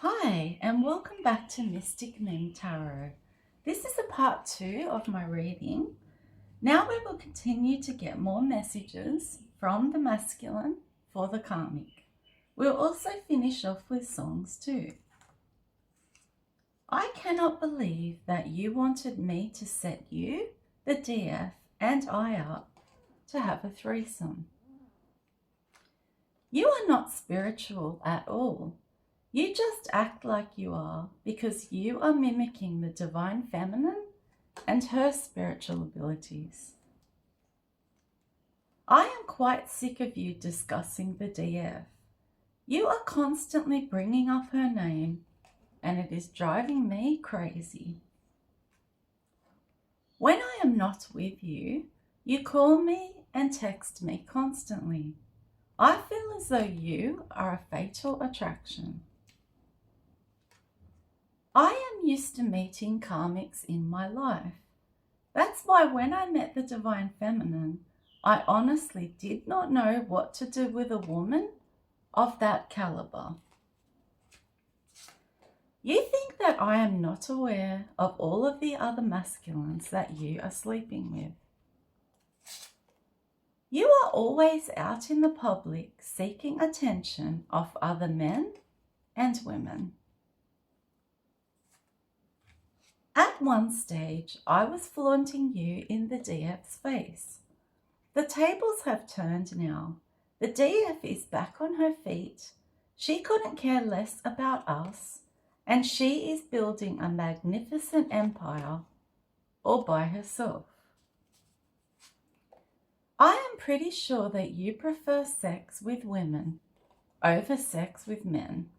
Hi, and welcome back to Mystic Mim Tarot. This is a part 2 of my reading. Now we will continue to get more messages from the masculine for the karmic. We'll also finish off with songs too. I cannot believe that you wanted me to set you, the DF, and I up to have a threesome. You are not spiritual at all. You just act like you are because you are mimicking the divine feminine and her spiritual abilities. I am quite sick of you discussing the DF. You are constantly bringing up her name and it is driving me crazy. When I am not with you, you call me and text me constantly. I feel as though you are a fatal attraction. I am used to meeting karmics in my life. That's why when I met the Divine Feminine, I honestly did not know what to do with a woman of that caliber. You think that I am not aware of all of the other masculines that you are sleeping with. You are always out in the public seeking attention of other men and women. At one stage, I was flaunting you in the DF's face. The tables have turned now. The DF is back on her feet. She couldn't care less about us, and she is building a magnificent empire all by herself. I am pretty sure that you prefer sex with women over sex with men.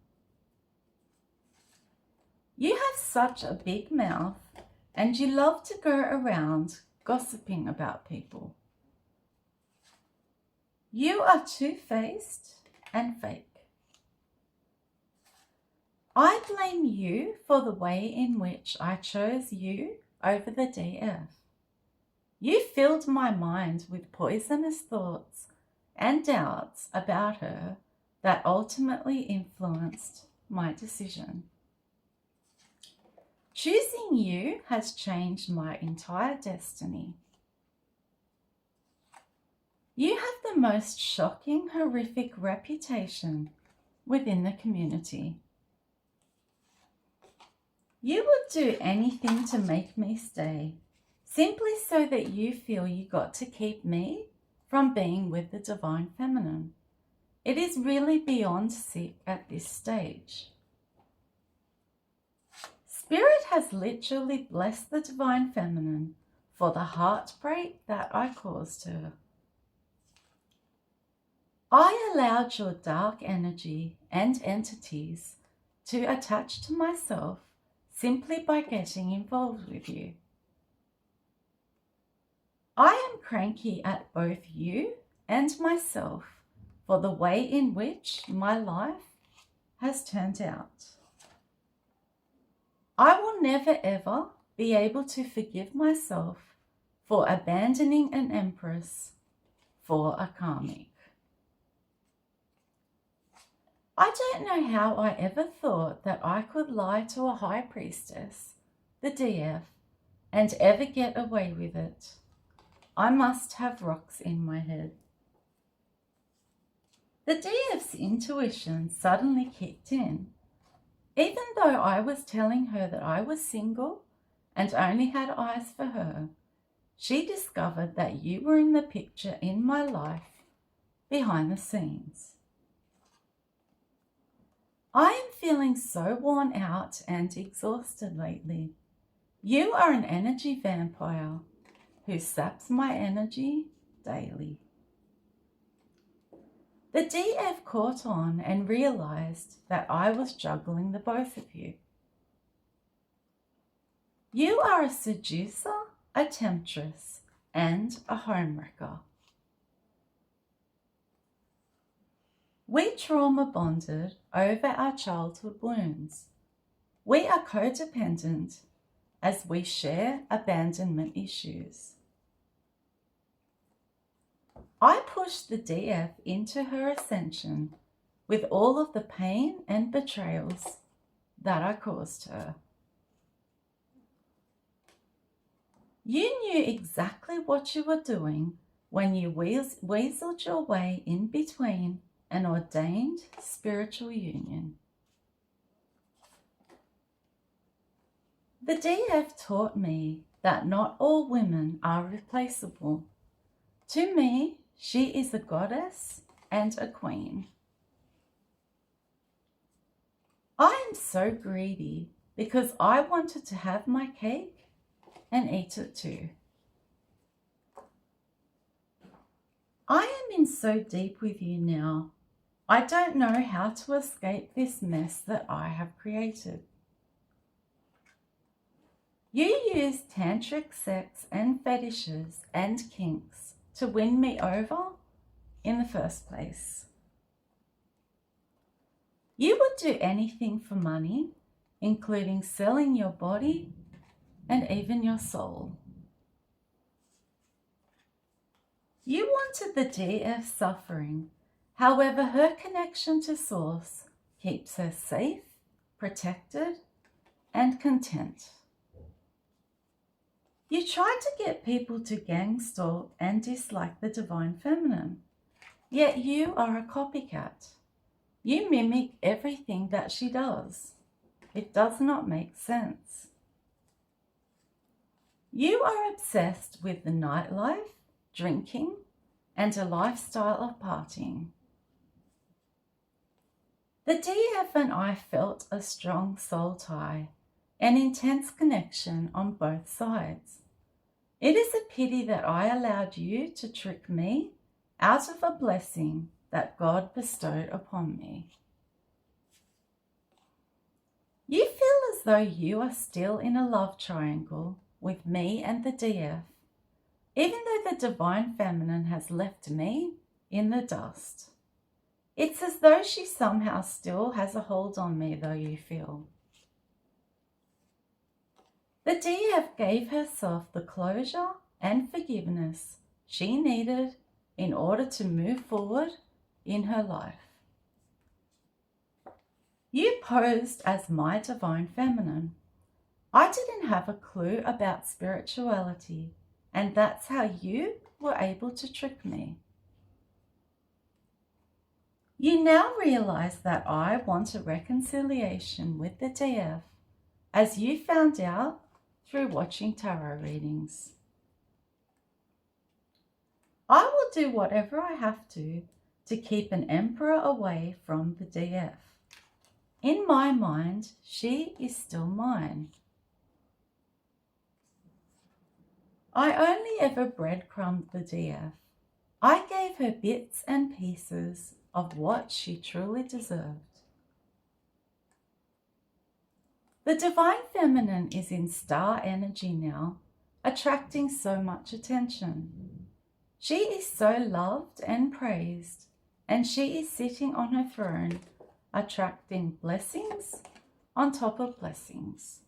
You have such a big mouth and you love to go around gossiping about people. You are two-faced and fake. I blame you for the way in which I chose you over the DF. You filled my mind with poisonous thoughts and doubts about her that ultimately influenced my decision. Choosing you has changed my entire destiny. You have the most shocking, horrific reputation within the community. You would do anything to make me stay, simply so that you feel you got to keep me from being with the Divine Feminine. It is really beyond sick at this stage. Spirit has literally blessed the Divine Feminine for the heartbreak that I caused her. I allowed your dark energy and entities to attach to myself simply by getting involved with you. I am cranky at both you and myself for the way in which my life has turned out. I will never ever be able to forgive myself for abandoning an empress for a karmic. I don't know how I ever thought that I could lie to a high priestess, the DF, and ever get away with it. I must have rocks in my head. The DF's intuition suddenly kicked in. Even though I was telling her that I was single and only had eyes for her, she discovered that you were in the picture in my life behind the scenes. I am feeling so worn out and exhausted lately. You are an energy vampire who saps my energy daily. The DF caught on and realized that I was juggling the both of you. You are a seducer, a temptress, and a homewrecker. We trauma bonded over our childhood wounds. We are codependent as we share abandonment issues. I pushed the DF into her ascension with all of the pain and betrayals that I caused her. You knew exactly what you were doing when you weaseled your way in between an ordained spiritual union. The DF taught me that not all women are replaceable. To me, she is a goddess and a queen. I am so greedy because I wanted to have my cake and eat it too. I am in so deep with you now, I don't know how to escape this mess that I have created. You use tantric sex and fetishes and kinks to win me over in the first place. You would do anything for money, including selling your body and even your soul. You wanted the DF suffering, however her connection to Source keeps her safe, protected, and content. You tried to get people to gang stalk and dislike the Divine Feminine, yet you are a copycat. You mimic everything that she does. It does not make sense. You are obsessed with the nightlife, drinking, and a lifestyle of partying. The DF and I felt a strong soul tie, an intense connection on both sides. It is a pity that I allowed you to trick me out of a blessing that God bestowed upon me. You feel as though you are still in a love triangle with me and the DF, even though the Divine Feminine has left me in the dust. It's as though she somehow still has a hold on me, though, you feel. The DF gave herself the closure and forgiveness she needed in order to move forward in her life. You posed as my Divine Feminine. I didn't have a clue about spirituality, and that's how you were able to trick me. You now realize that I want a reconciliation with the DF, as you found out through watching tarot readings. I will do whatever I have to keep an emperor away from the DF. In my mind, she is still mine. I only ever breadcrumbed the DF. I gave her bits and pieces of what she truly deserved. The Divine Feminine is in star energy now, attracting so much attention. She is so loved and praised, and she is sitting on her throne, attracting blessings on top of blessings.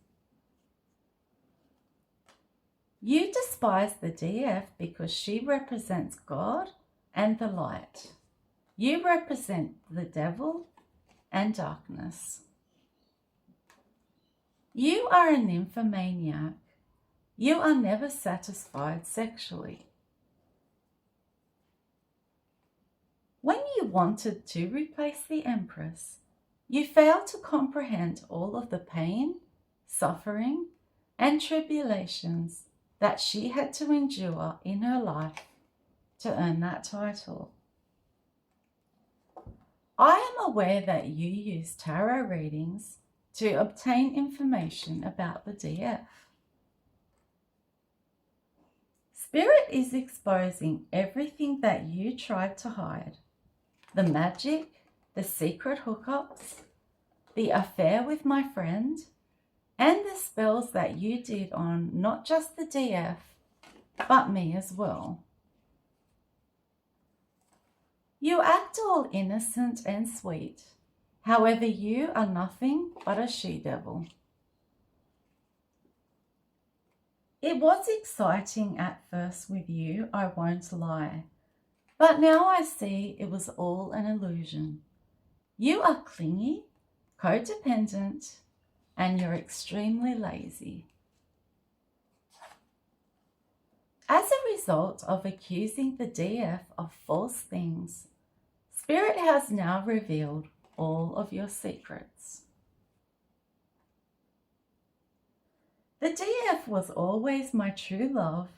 You despise the DF because she represents God and the light. You represent the devil and darkness. You are a nymphomaniac. You are never satisfied sexually. When you wanted to replace the Empress, you failed to comprehend all of the pain, suffering, and tribulations that she had to endure in her life to earn that title. I am aware that you use tarot readings to obtain information about the DF. Spirit is exposing everything that you tried to hide. The magic, the secret hookups, the affair with my friend, and the spells that you did on not just the DF, but me as well. You act all innocent and sweet. However, you are nothing but a she-devil. It was exciting at first with you, I won't lie. But now I see it was all an illusion. You are clingy, codependent, and you're extremely lazy. As a result of accusing the DF of false things, Spirit has now revealed all of your secrets. The DF was always my true love,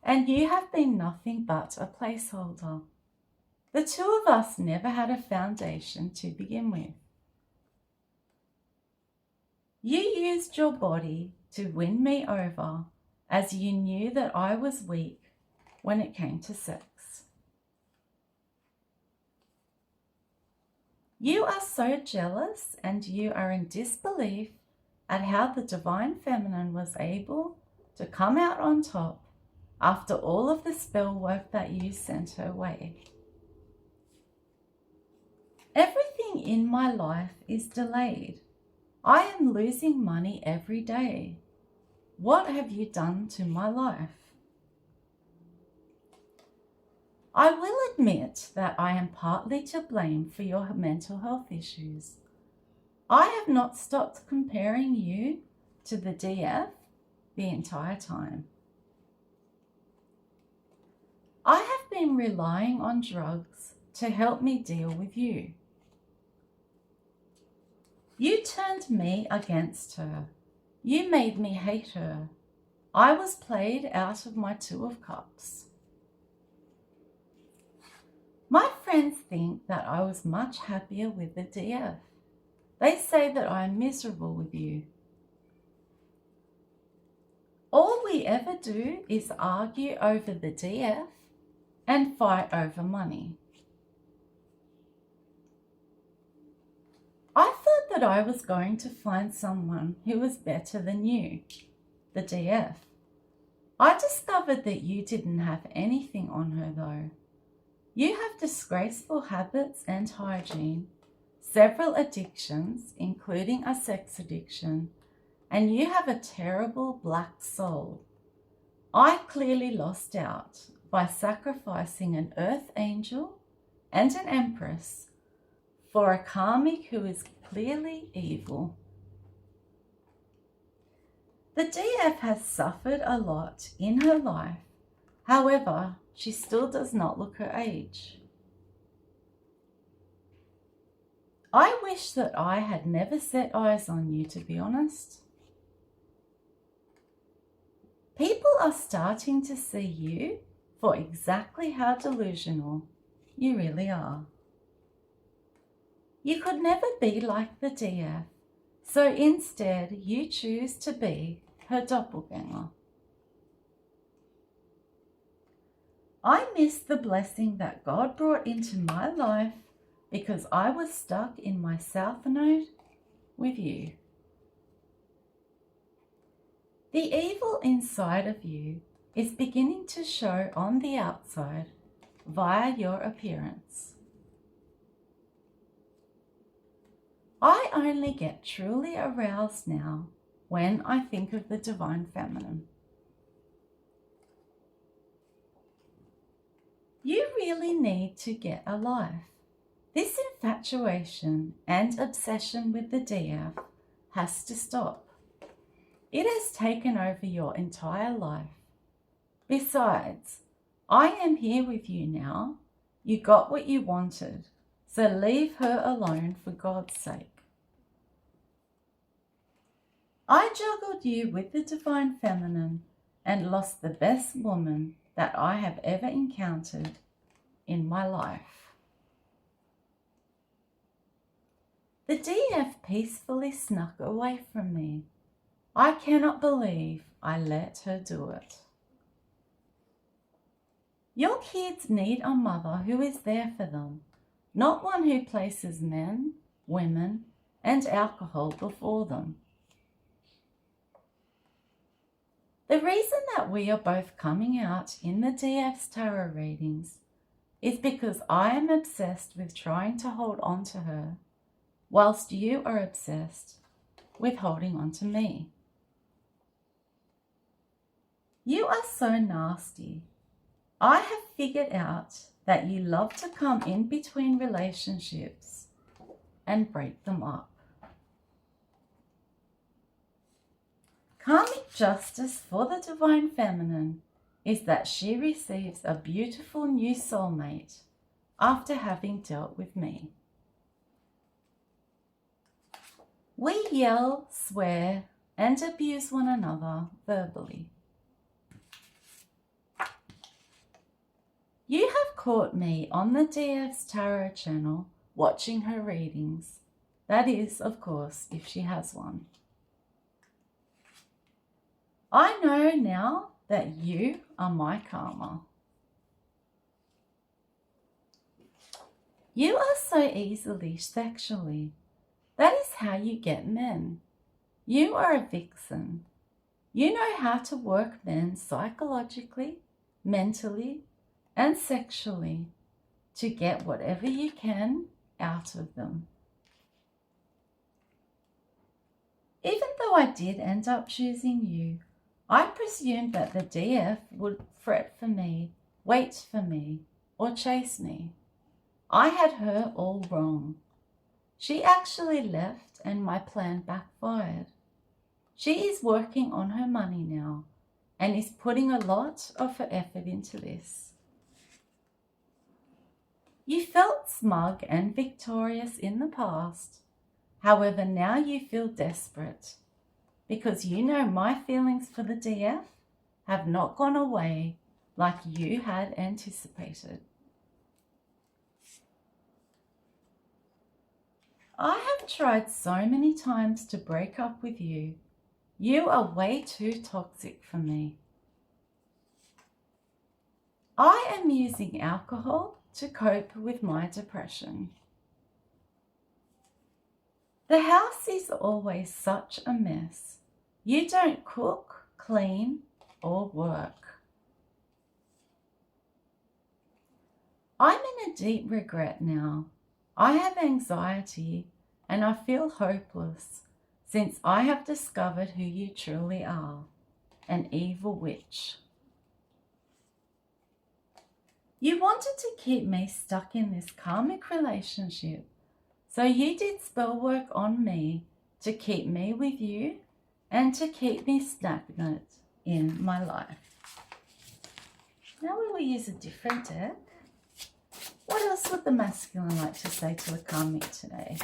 and you have been nothing but a placeholder. The two of us never had a foundation to begin with. You used your body to win me over, as you knew that I was weak when it came to sex. You are so jealous, and you are in disbelief at how the Divine Feminine was able to come out on top after all of the spell work that you sent her way. Everything in my life is delayed. I am losing money every day. What have you done to my life? I will admit that I am partly to blame for your mental health issues. I have not stopped comparing you to the DF the entire time. I have been relying on drugs to help me deal with you. You turned me against her. You made me hate her. I was played out of my Two of Cups. My friends think that I was much happier with the DF. They say that I am miserable with you. All we ever do is argue over the DF and fight over money. I thought that I was going to find someone who was better than you, the DF. I discovered that you didn't have anything on her though. You have disgraceful habits and hygiene, several addictions, including a sex addiction, and you have a terrible black soul. I clearly lost out by sacrificing an earth angel and an empress for a karmic who is clearly evil. The DF has suffered a lot in her life. However, she still does not look her age. I wish that I had never set eyes on you, to be honest. People are starting to see you for exactly how delusional you really are. You could never be like the DF, so instead you choose to be her doppelganger. I miss the blessing that God brought into my life because I was stuck in my South Node with you. The evil inside of you is beginning to show on the outside via your appearance. I only get truly aroused now when I think of the Divine Feminine. You really need to get a life. This infatuation and obsession with the DF has to stop. It has taken over your entire life. Besides, I am here with you now. You got what you wanted, so leave her alone for God's sake. I juggled you with the Divine Feminine and lost the best woman that I have ever encountered in my life. The DF peacefully snuck away from me. I cannot believe I let her do it. Your kids need a mother who is there for them, not one who places men, women, and alcohol before them. The reason that we are both coming out in the DF's tarot readings is because I am obsessed with trying to hold on to her, whilst you are obsessed with holding on to me. You are so nasty. I have figured out that you love to come in between relationships and break them up. Karmic justice for the Divine Feminine is that she receives a beautiful new soulmate after having dealt with me. We yell, swear, and abuse one another verbally. You have caught me on the DF's Tarot channel watching her readings. That is, of course, if she has one. I know now that you are my karma. You are so easily sexually. That is how you get men. You are a vixen. You know how to work men psychologically, mentally, and sexually to get whatever you can out of them. Even though I did end up choosing you, I presumed that the DF would fret for me, wait for me, or chase me. I had her all wrong. She actually left and my plan backfired. She is working on her money now and is putting a lot of her effort into this. You felt smug and victorious in the past. However, now you feel desperate because you know my feelings for the DF have not gone away like you had anticipated. I have tried so many times to break up with you. You are way too toxic for me. I am using alcohol to cope with my depression. The house is always such a mess. You don't cook, clean, or work. I'm in a deep regret now. I have anxiety and I feel hopeless since I have discovered who you truly are, an evil witch. You wanted to keep me stuck in this karmic relationship, so you did spell work on me to keep me with you and to keep me stagnant in my life. Now we will use a different deck. What else would the masculine like to say to the karmic today?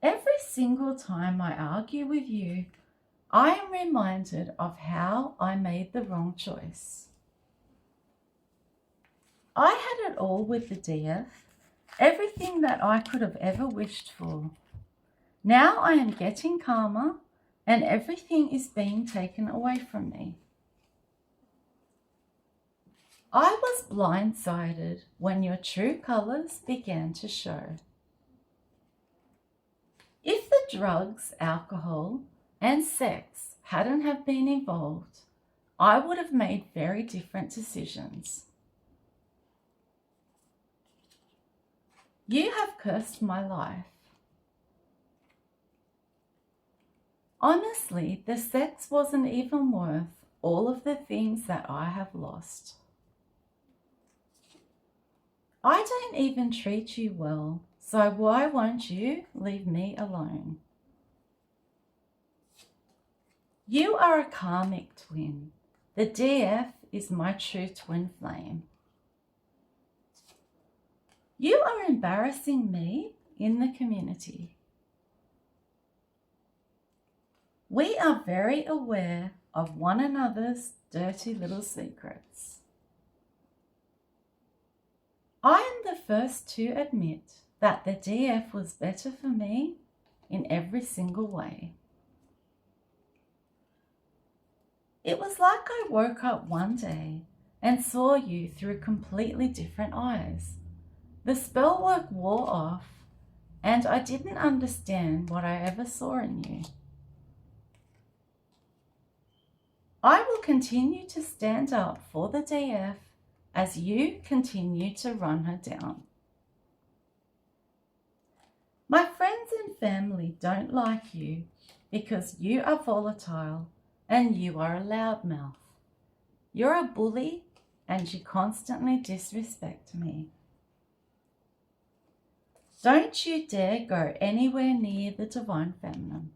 Every single time I argue with you, I am reminded of how I made the wrong choice. I had it all with the DF, everything that I could have ever wished for. Now I am getting karma and everything is being taken away from me. I was blindsided when your true colours began to show. If the drugs, alcohol, and sex hadn't have been involved, I would have made very different decisions. You have cursed my life. Honestly, the sex wasn't even worth all of the things that I have lost. I don't even treat you well, so why won't you leave me alone? You are a karmic twin. The DF is my true twin flame. You are embarrassing me in the community. We are very aware of one another's dirty little secrets. I am the first to admit that the DF was better for me in every single way. It was like I woke up one day and saw you through completely different eyes. The spell work wore off and I didn't understand what I ever saw in you. I will continue to stand up for the DF as you continue to run her down. My friends and family don't like you because you are volatile and you are a loudmouth. You're a bully and you constantly disrespect me. Don't you dare go anywhere near the Divine Feminine.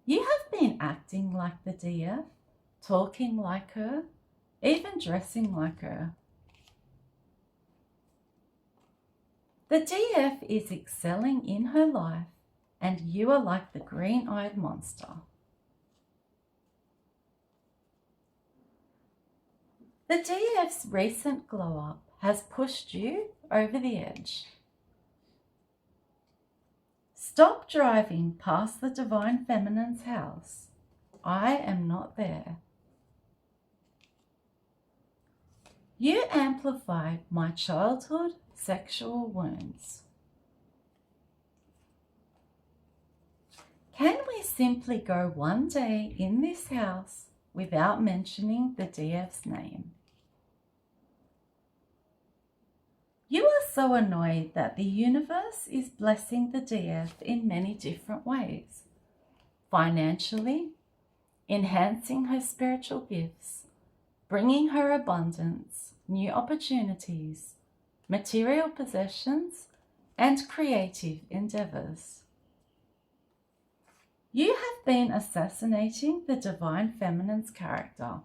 You have been acting like the DF, talking like her, even dressing like her. The DF is excelling in her life, and you are like the green-eyed monster. The DF's recent glow-up has pushed you over the edge. Stop driving past the Divine Feminine's house. I am not there. You amplified my childhood sexual wounds. Can we simply go one day in this house without mentioning the DF's name? You are so annoyed that the universe is blessing the DF in many different ways. Financially, enhancing her spiritual gifts, bringing her abundance, new opportunities, material possessions, and creative endeavors. You have been assassinating the Divine Feminine's character.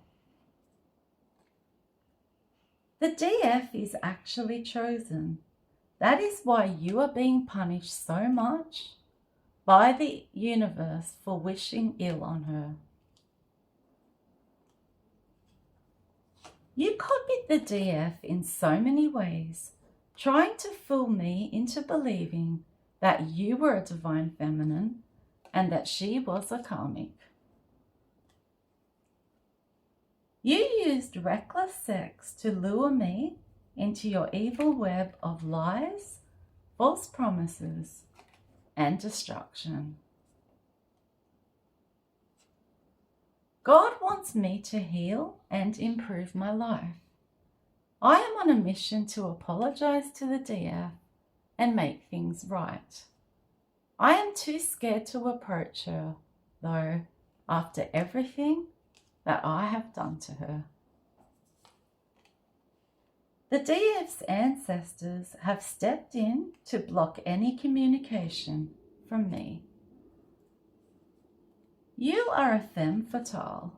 The DF is actually chosen. That is why you are being punished so much by the universe for wishing ill on her. You copied the DF in so many ways, trying to fool me into believing that you were a Divine Feminine and that she was a karmic. You used reckless sex to lure me into your evil web of lies, false promises, and destruction. God wants me to heal and improve my life. I am on a mission to apologize to the DF and make things right. I am too scared to approach her, though, after everything that I have done to her. The DF's ancestors have stepped in to block any communication from me. You are a femme fatale.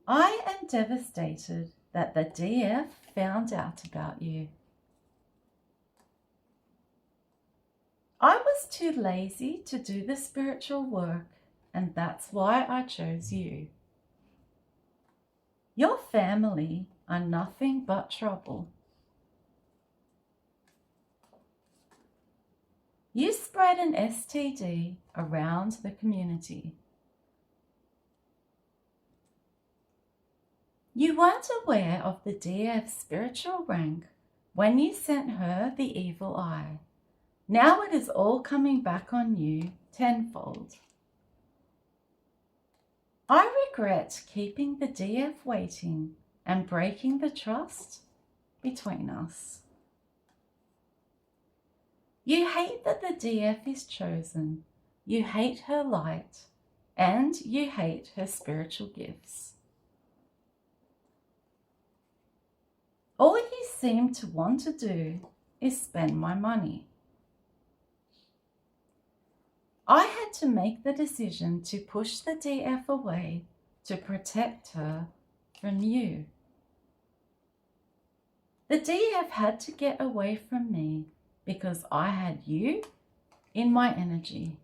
I am devastated that the DF found out about you. I was too lazy to do the spiritual work, and that's why I chose you. Your family are nothing but trouble. You spread an STD around the community. You weren't aware of the DF's spiritual rank when you sent her the evil eye. Now it is all coming back on you tenfold. I regret keeping the DF waiting and breaking the trust between us. You hate that the DF is chosen. You hate her light, and you hate her spiritual gifts. All you seem to want to do is spend my money. I had to make the decision to push the DF away to protect her from you. The DF had to get away from me because I had you in my energy.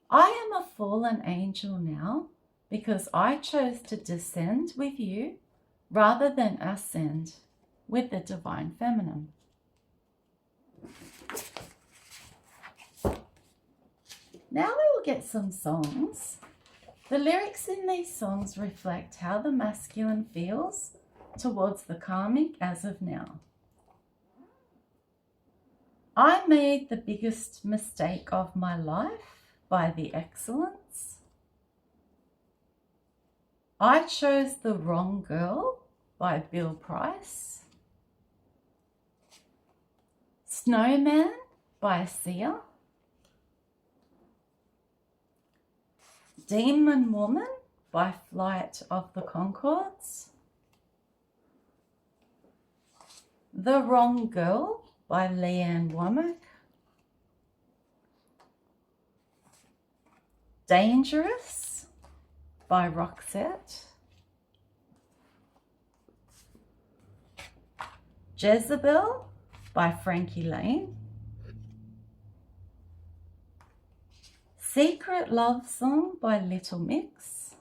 I am a fallen angel now because I chose to descend with you rather than ascend with the Divine Feminine. Now we will get some songs. The lyrics in these songs reflect how the masculine feels towards the karmic as of now. I made the biggest mistake of my life by the excellence. I chose the wrong girl by Bill Price. Snowman by Sia. Demon Woman by Flight of the Conchords. The Wrong Girl by Leanne Womack. Dangerous by Roxette. Jezebel by Frankie Lane. Secret Love Song by Little Mix.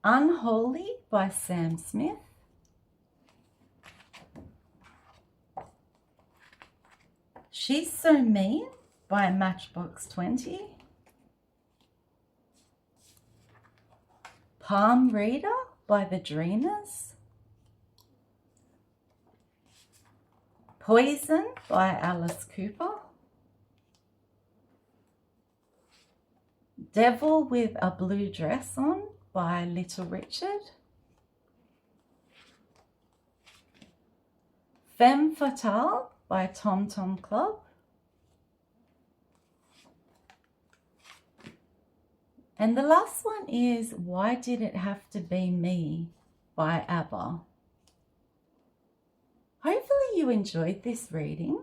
Unholy by Sam Smith. She's So Mean by Matchbox 20. Palm Reader by the Dreamers. Poison by Alice Cooper. Devil with a Blue Dress On by Little Richard. Femme Fatale by Tom Tom Club. And the last one is Why Did It Have to Be Me by ABBA. Hopefully you enjoyed this reading.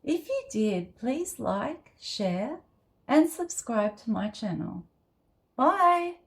If you did, please like, share, and subscribe to my channel. Bye!